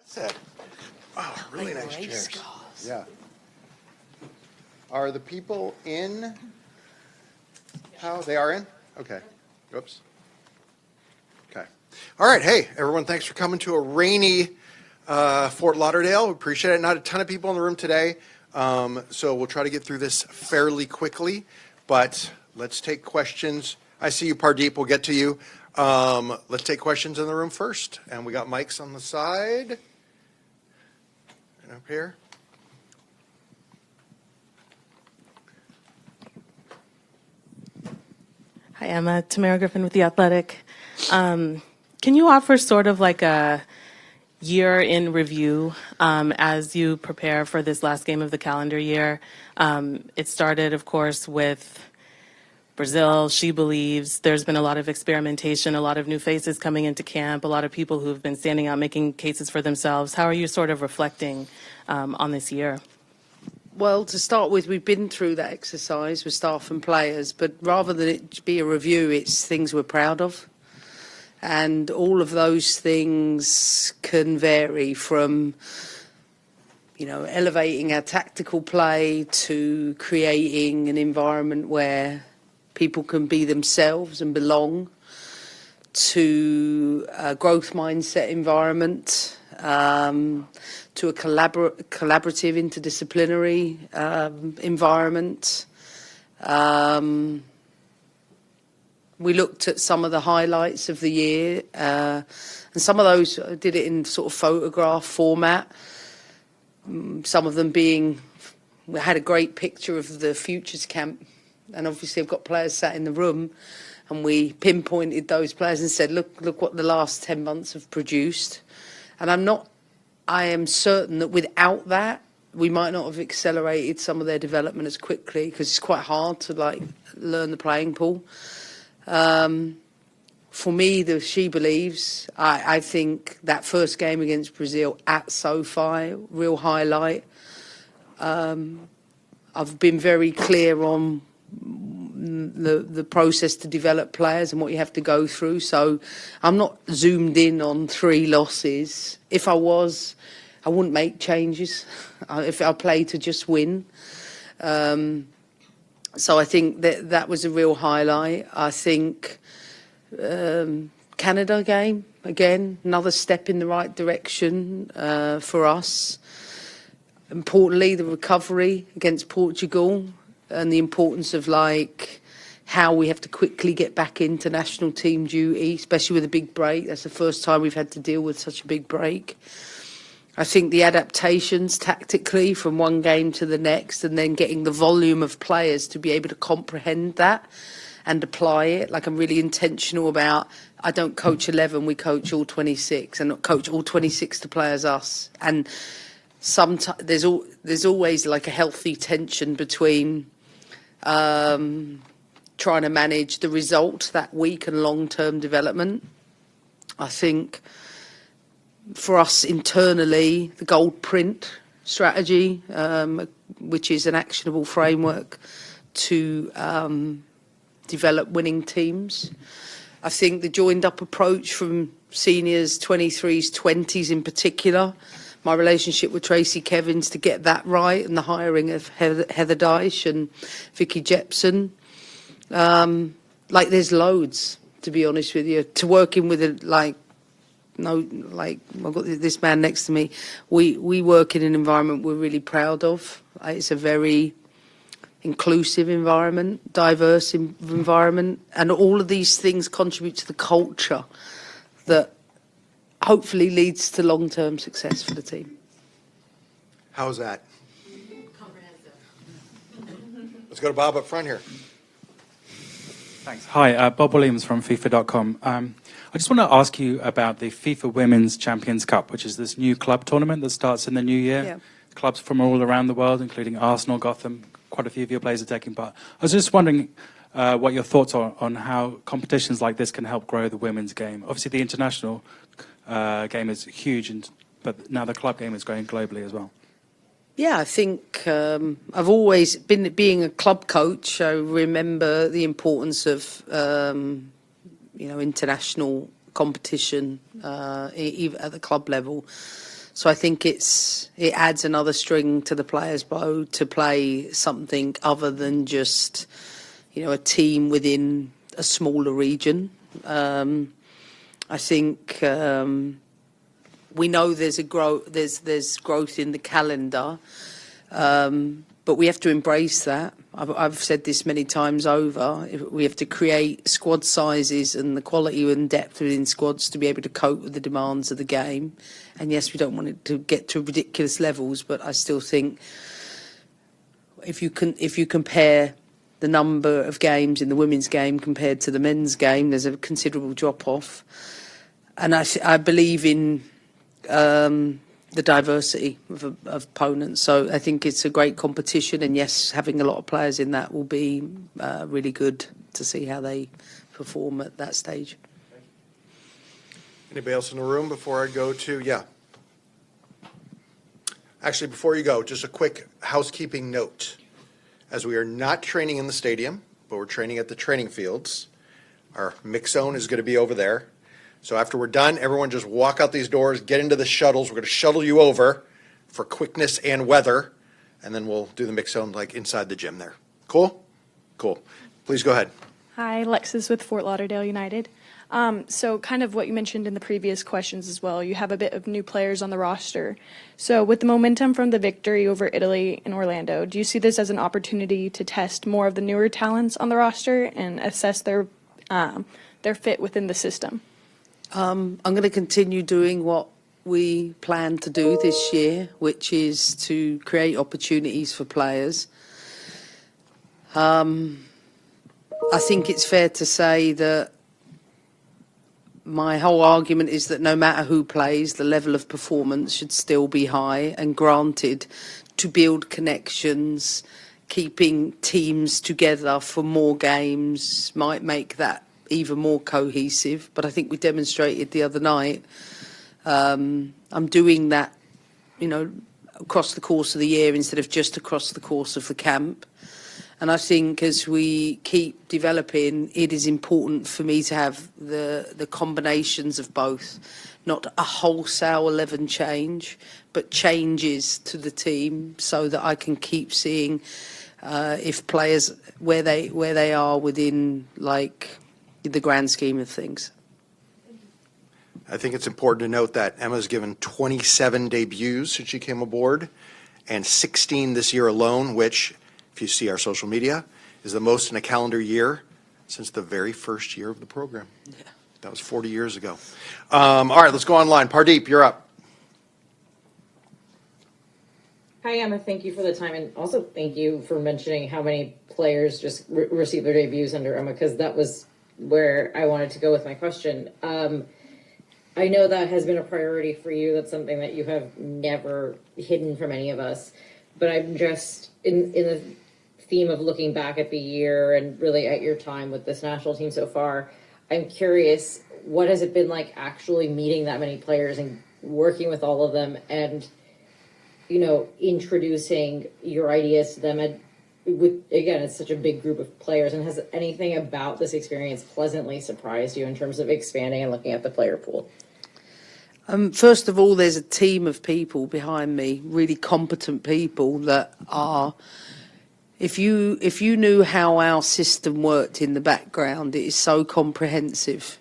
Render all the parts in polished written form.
Said. Oh, really nice chairs. Yeah. Are the people in? How they are in? Okay. Oops. Okay. All right. Hey, everyone. Thanks for coming to a rainy Fort Lauderdale. We appreciate it. Not a ton of people in the room today, so we'll try to get through this fairly quickly. But let's take questions. I see you, Pardeep. We'll get to you. Let's take questions in the room first. And we got mics on the side. And up here. Hi, I'm Tamara Griffin with The Athletic. Can you offer sort of like a year in review as you prepare for this last game of the calendar year? It started, of course, with Brazil, She Believes. There's been a lot of experimentation, a lot of new faces coming into camp, a lot of people who've been standing out, making cases for themselves. How are you sort of reflecting on this year? Well, to start with, we've been through that exercise with staff and players, but rather than it be a review, it's things we're proud of. And all of those things can vary from, elevating our tactical play to creating an environment where people can be themselves and belong, to a growth mindset environment, to a collaborative, interdisciplinary environment. We looked at some of the highlights of the year, and some of those did it in sort of photograph format. Some of them being, we had a great picture of the Futures Camp, and obviously I've got players sat in the room, and we pinpointed those players and said, look what the last 10 months have produced. And I am certain that without that, we might not have accelerated some of their development as quickly, because it's quite hard to learn the playing pool. For me, the She Believes, I think that first game against Brazil at SoFi, real highlight. I've been very clear on the process to develop players and what you have to go through. So I'm not zoomed in on 3 losses. If I was, I wouldn't make changes. If I play to just win. So I think that was a real highlight. I think Canada game, again, another step in the right direction for us. Importantly, the recovery against Portugal and the importance of how we have to quickly get back into national team duty, especially with a big break. That's the first time we've had to deal with such a big break. I think the adaptations tactically from one game to the next, and then getting the volume of players to be able to comprehend that and apply it. I'm really intentional about, I don't coach 11, we coach all 26, and not coach all 26 to play as us. And sometimes there's always a healthy tension between trying to manage the result that week and long-term development. I think for us internally, the gold print strategy, which is an actionable framework to develop winning teams. I think the joined-up approach from seniors, 23s, 20s in particular, my relationship with Tracy Kevins to get that right, and the hiring of Heather Dyche and Vicky Jepson. There's loads, to be honest with you. To working with I've got this man next to me. We work in an environment we're really proud of. It's a very inclusive environment, diverse environment, and all of these things contribute to the culture that hopefully leads to long-term success for the team. How's that? Comprehensive. Let's go to Bob up front here. Thanks. Hi, Bob Williams from FIFA.com. I just want to ask you about the FIFA Women's Champions Cup, which is this new club tournament that starts in the new year. Yeah. Clubs from all around the world, including Arsenal, Gotham, quite a few of your players are taking part. I was just wondering what your thoughts are on how competitions like this can help grow the women's game. Obviously, the international game is huge, but now the club game is growing globally as well. Yeah, I think I've always been, being a club coach, I remember the importance of, international competition even at the club level. So I think it adds another string to the players' bow to play something other than just, a team within a smaller region. I think we know there's growth in the calendar, but we have to embrace that. I've said this many times over. We have to create squad sizes and the quality and depth within squads to be able to cope with the demands of the game. And yes, we don't want it to get to ridiculous levels, but I still think if you compare the number of games in the women's game compared to the men's game, there's a considerable drop-off. And I believe in the diversity of opponents. So I think it's a great competition. And yes, having a lot of players in that will be really good to see how they perform at that stage. Anybody else in the room before I go to, yeah. Actually, before you go, just a quick housekeeping note. As we are not training in the stadium, but we're training at the training fields, our mix zone is going to be over there. So after we're done, everyone just walk out these doors, get into the shuttles. We're going to shuttle you over for quickness and weather, and then we'll do the mix zone like inside the gym there. Cool? Cool. Please go ahead. Hi, Lexis with Fort Lauderdale United. So kind of what you mentioned in the previous questions as well, you have a bit of new players on the roster. So with the momentum from the victory over Italy and Orlando, do you see this as an opportunity to test more of the newer talents on the roster and assess their fit within the system? I'm going to continue doing what we plan to do this year, which is to create opportunities for players. I think it's fair to say that my whole argument is that no matter who plays, the level of performance should still be high, and granted, to build connections, keeping teams together for more games might make that even more cohesive. But I think we demonstrated the other night, I'm doing that, across the course of the year instead of just across the course of the camp. And I think as we keep developing, it is important for me to have the combinations of both, not a wholesale 11 change, but changes to the team so that I can keep seeing if players where they are within the grand scheme of things. I think it's important to note that Emma's given 27 debuts since she came aboard, and 16 this year alone, which, if you see our social media, is the most in a calendar year since the very first year of the program. Yeah. That was 40 years ago. All right, let's go online. Pardeep, you're up. Hi, Emma. Thank you for the time, and also thank you for mentioning how many players just received their debuts under Emma, because that was where I wanted to go with my question. I know that has been a priority for you. That's something that you have never hidden from any of us. But I'm just, in the theme of looking back at the year and really at your time with this national team so far, I'm curious, what has it been like actually meeting that many players and working with all of them and, introducing your ideas to them? And again, it's such a big group of players. And has anything about this experience pleasantly surprised you in terms of expanding and looking at the player pool? First of all, there's a team of people behind me, really competent people that are, if you knew how our system worked in the background, it is so comprehensive.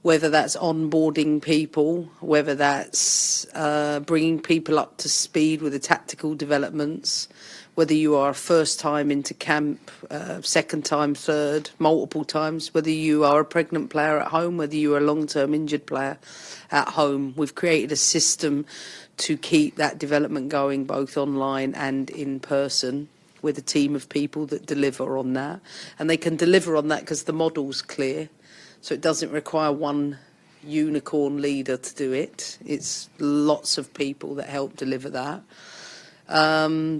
Whether that's onboarding people, whether that's bringing people up to speed with the tactical developments, whether you are first time into camp, second time, third, multiple times, whether you are a pregnant player at home, whether you are a long-term injured player at home. We've created a system to keep that development going both online and in person with a team of people that deliver on that. And they can deliver on that because the model's clear. So it doesn't require one unicorn leader to do it. It's lots of people that help deliver that.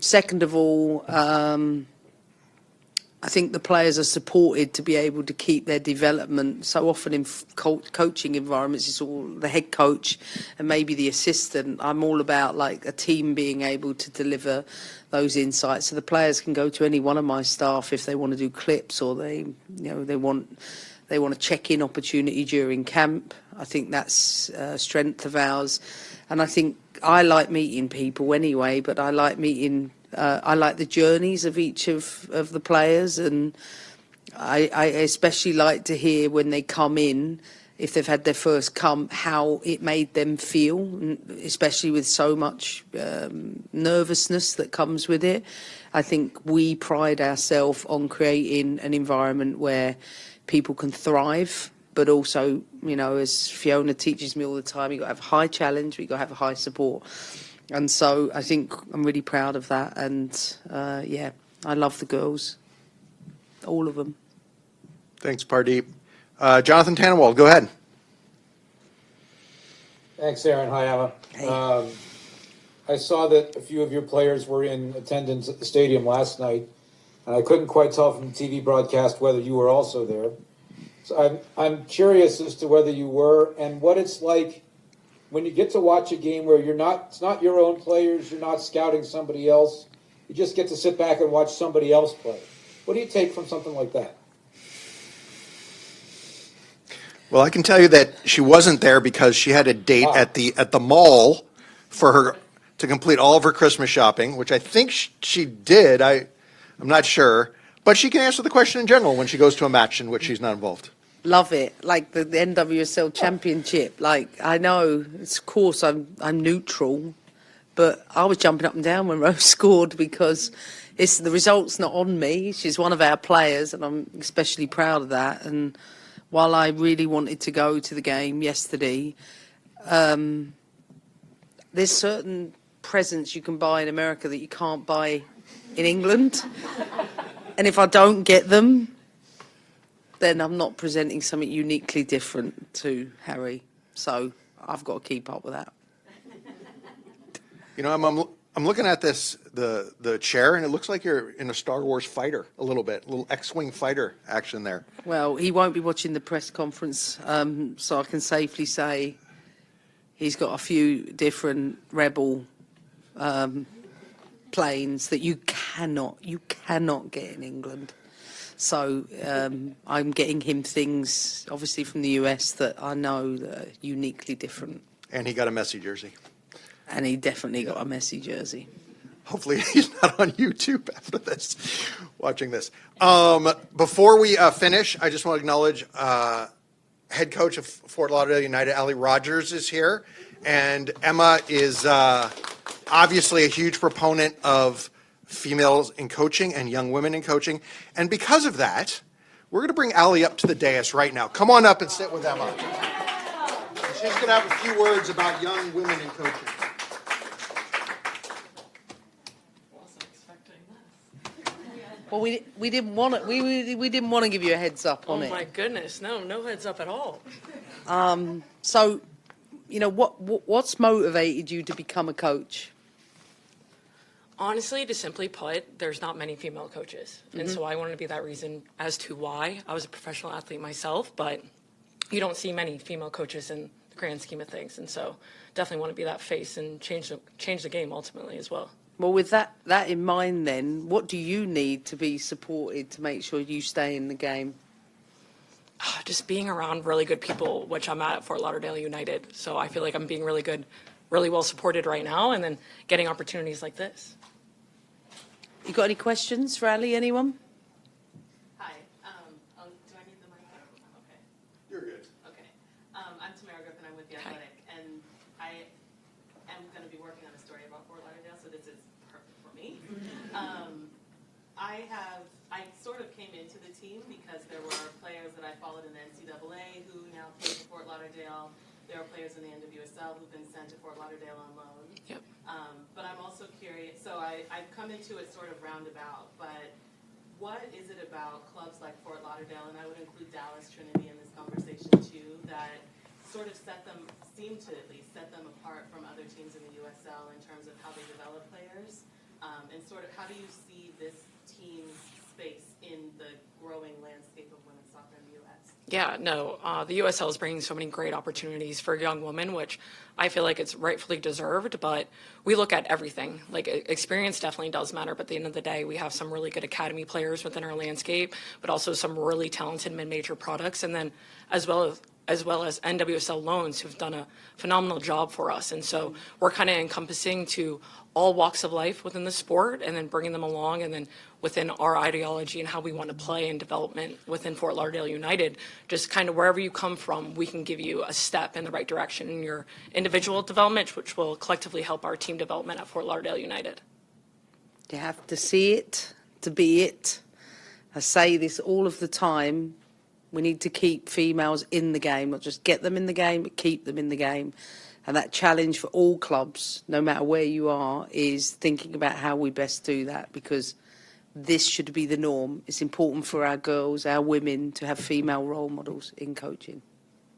Second of all, I think the players are supported to be able to keep their development. So often in coaching environments, it's all the head coach and maybe the assistant. I'm all about a team being able to deliver those insights. So the players can go to any one of my staff if they want to do clips or they want They want a check-in opportunity during camp. I think that's a strength of ours. And I think I like meeting people anyway, but I like meeting, I like the journeys of each of the players. And I especially like to hear when they come in, if they've had their first camp, how it made them feel, especially with so much nervousness that comes with it. I think we pride ourselves on creating an environment where people can thrive, but also, you know, as Fiona teaches me all the time, you've got to have a high challenge, but you've got to have a high support. And so I think I'm really proud of that. And, yeah, I love the girls, all of them. Thanks, Pardeep. Jonathan Tannenwald, go ahead. Thanks, Aaron. Hi, Emma. Hey. I saw that a few of your players were in attendance at the stadium last night, and I couldn't quite tell from the TV broadcast whether you were also there. So I'm curious as to whether you were, and what it's like when you get to watch a game where it's not your own players, you're not scouting somebody else, you just get to sit back and watch somebody else play. What do you take from something like that? Well, I can tell you that she wasn't there because she had a date at the mall for her to complete all of her Christmas shopping, which I think she did. I'm not sure, but she can answer the question in general when she goes to a match in which she's not involved. Love it, like the NWSL Championship. Like, I know, of course, I'm neutral, but I was jumping up and down when Rose scored because the result's not on me. She's one of our players, and I'm especially proud of that. And while I really wanted to go to the game yesterday, there's certain presents you can buy in America that you can't buy in England. And if I don't get them, then I'm not presenting something uniquely different to Harry. So I've got to keep up with that. You know, I'm looking at the chair, and it looks like you're in a Star Wars fighter a little bit, a little X-Wing fighter action there. Well, he won't be watching the press conference, so I can safely say he's got a few different Rebel planes that you cannot get in England. So I'm getting him things, obviously from the US, that I know that are uniquely different. And he got a Messi jersey. And he definitely got a Messi jersey. Hopefully he's not on YouTube after this, watching this. Before we finish, I just want to acknowledge head coach of Fort Lauderdale United, Ali Rogers, is here. And Emma is obviously a huge proponent of females in coaching and young women in coaching. And because of that, we're going to bring Ali up to the dais right now. Come on up and sit with Emma. And she's going to have a few words about young women in coaching. Well, we didn't want to. We didn't want to give you a heads up on it. Oh my goodness, no heads up at all. So, you know, what's motivated you to become a coach? Honestly, to simply put, there's not many female coaches. And so I wanted to be that reason as to why. I was a professional athlete myself, but you don't see many female coaches in the grand scheme of things. And so definitely want to be that face and change the game ultimately as well. Well, with that in mind then, what do you need to be supported to make sure you stay in the game? Just being around really good people, which I'm at Fort Lauderdale United. So I feel like I'm being really good, really well supported right now, and then getting opportunities like this. You got any questions for Ali, anyone? Hi. Do I need the mic? Okay. You're good. Okay. I'm Tamara Griffin. I'm with The Athletic, and I am going to be working on a story about Fort Lauderdale, so this is perfect for me. I sort of came into the team because there were players that I followed in the NCAA who now play for Fort Lauderdale. There are players in the NWSL who've been sent to Fort Lauderdale on loan. Yep. But I'm also curious, so I've come into it sort of roundabout, but what is it about clubs like Fort Lauderdale, and I would include Dallas Trinity in this conversation too, that sort of seem to at least set them apart from other teams in the USL in terms of how they develop players, and sort of how do you see this team's space in the growing landscape of women's soccer in the U.S.? Yeah, no, the USL is bringing so many great opportunities for young women, which I feel like it's rightfully deserved, but we look at everything. Like, experience definitely does matter, but at the end of the day, we have some really good academy players within our landscape, but also some really talented mid-major products, and then as well as NWSL loans who've done a phenomenal job for us. And so we're kind of encompassing to all walks of life within the sport and then bringing them along, and then within our ideology and how we want to play and development within Fort Lauderdale United, just kind of wherever you come from, we can give you a step in the right direction in your individual development, which will collectively help our team development at Fort Lauderdale United. You have to see it to be it. I say this all of the time. We need to keep females in the game, not just get them in the game, but keep them in the game. And that challenge for all clubs, no matter where you are, is thinking about how we best do that, because this should be the norm. It's important for our girls, our women, to have female role models in coaching.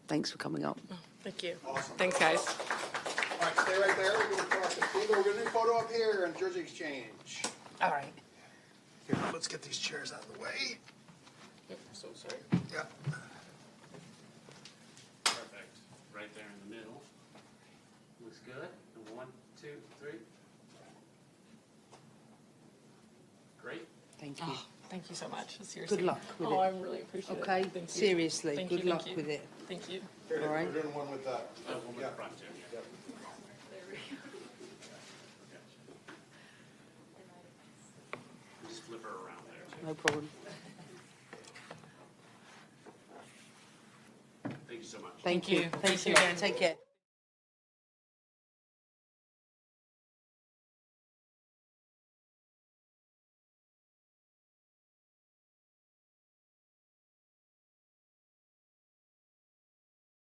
Thanks for coming up. Oh, thank you. Awesome. Thanks, guys. All right, stay right there. We're going to cross the field. We're going to do a photo up here and jersey exchange. All right. Here, let's get these chairs out of the way. So sorry. Yeah. Perfect. Right there in the middle. Looks good. And 1, 2, 3. Great. Thank you. Oh, thank you so much. Seriously. Good luck with oh, it. I really appreciate it. Okay, Thank you. seriously, Thank good you, luck thank you. with it. Thank you. Here, All right. We're doing one with One with yeah. the front, Jim. Yeah. Yep. Just flip her around there. No problem. Thank you so much. Thank you. you. Thanks Thank you a lot. again. Take care.